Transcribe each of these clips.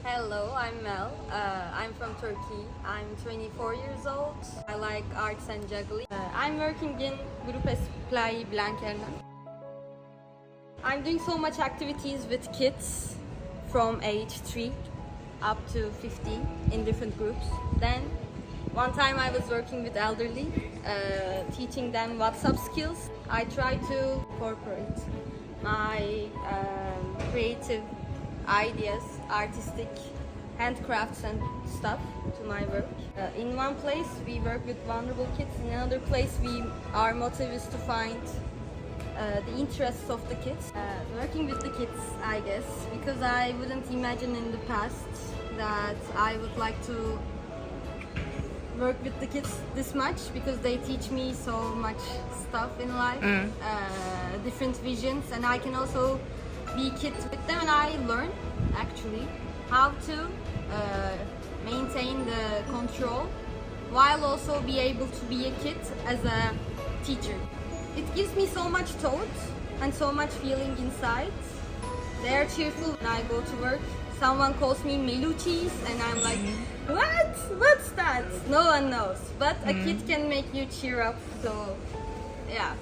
Hello, I'm Mel. I'm from Turkey. I'm 24 years old. I like arts and juggling. I'm working in Grup Esplai Blanquerna. I'm doing so much activities with kids from age 3 up to 15 in different groups. Then one time I was working with elderly, teaching them WhatsApp skills. I try to incorporate my creative ideas, artistic handcrafts and stuff to my work. In one place we work with vulnerable kids, in another place our motive is to find the interests of the kids. Working with the kids, I guess, because I wouldn't imagine in the past that I would like to work with the kids this much, because they teach me so much stuff in life, different visions, and I can also be kids with them, and I learn actually how to maintain the control while also be able to be a kid as a teacher. It gives me so much thought and so much feeling inside. They are cheerful when I go to work. Someone calls me Meluchis and I'm like, what? What's that? No one knows. But a kid can make you cheer up, so yeah.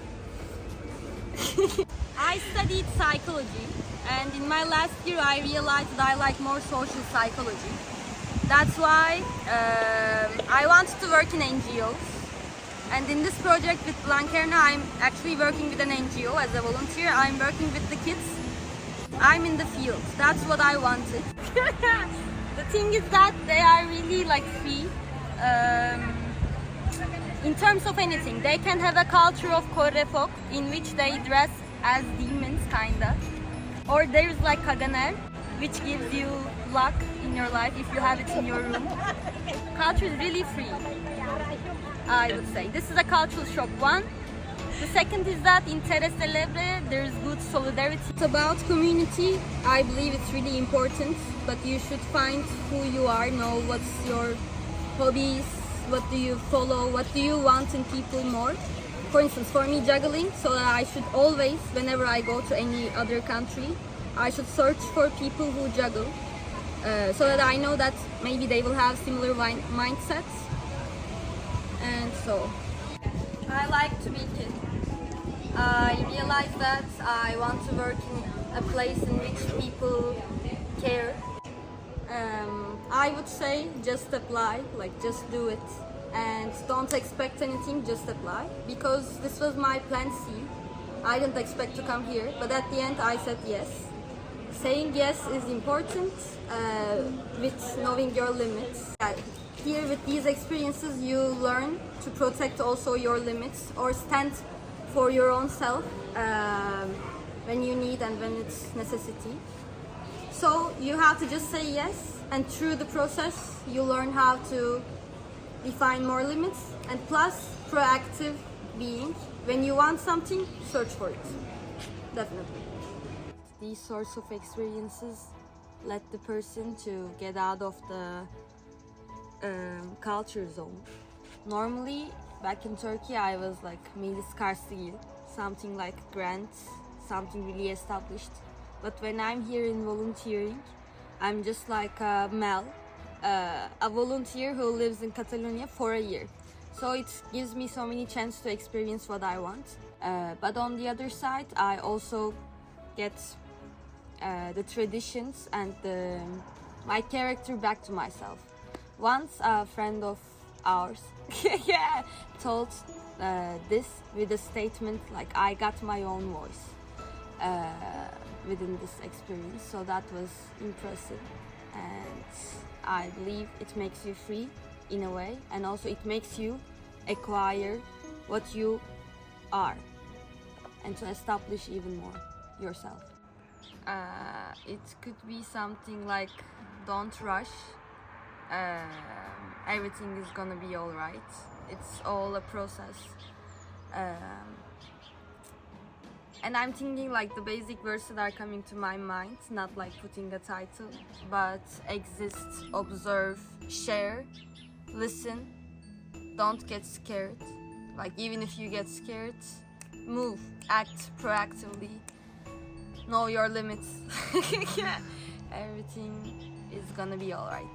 I studied psychology, and in my last year I realized that I like more social psychology. That's why I wanted to work in NGOs. And in this project with Blanquerna, I'm actually working with an NGO as a volunteer. I'm working with the kids. I'm in the field. That's what I wanted. The thing is that they are really like free in terms of anything. They can have a culture of Kore folk in which they dress as demons, kinda. Or there's like Kaganer, which gives you luck in your life if you have it in your room. Culture is really free, I would say. This is a cultural shock, one. The second is that in Terre Celebre there's good solidarity. It's about community. I believe it's really important, but you should find who you are, know what's your hobbies, what do you follow, what do you want in people more. For instance, for me, juggling, so that I should always, whenever I go to any other country, I should search for people who juggle, so that I know that maybe they will have similar mindsets. And so, I like to be kid. I realized that I want to work in a place in which people care. I would say just apply, like just do it. And don't expect anything, just apply. Because this was my plan C. I didn't expect to come here, but at the end I said yes. Saying yes is important with knowing your limits. Here with these experiences you learn to protect also your limits or stand for your own self when you need and when it's necessity. So you have to just say yes, and through the process you learn how to define more limits, and plus proactive being. When you want something, search for it. Definitely. These sorts of experiences let the person to get out of the culture zone. Normally, back in Turkey, I was like Melis Karsligil, something like grand, something really established. But when I'm here in volunteering, I'm just like Mel, a volunteer who lives in Catalonia for a year. So it gives me so many chances to experience what I want. But on the other side, I also get the traditions and my character back to myself. Once a friend of ours told this with a statement like, I got my own voice within this experience. So that was impressive. And I believe it makes you free in a way, and also it makes you acquire what you are and to establish even more yourself. It could be something like, don't rush, everything is gonna be alright, it's all a process. And I'm thinking like the basic words that are coming to my mind, not like putting a title, but exist, observe, share, listen, don't get scared. Like even if you get scared, move, act proactively, know your limits. Everything is gonna be alright.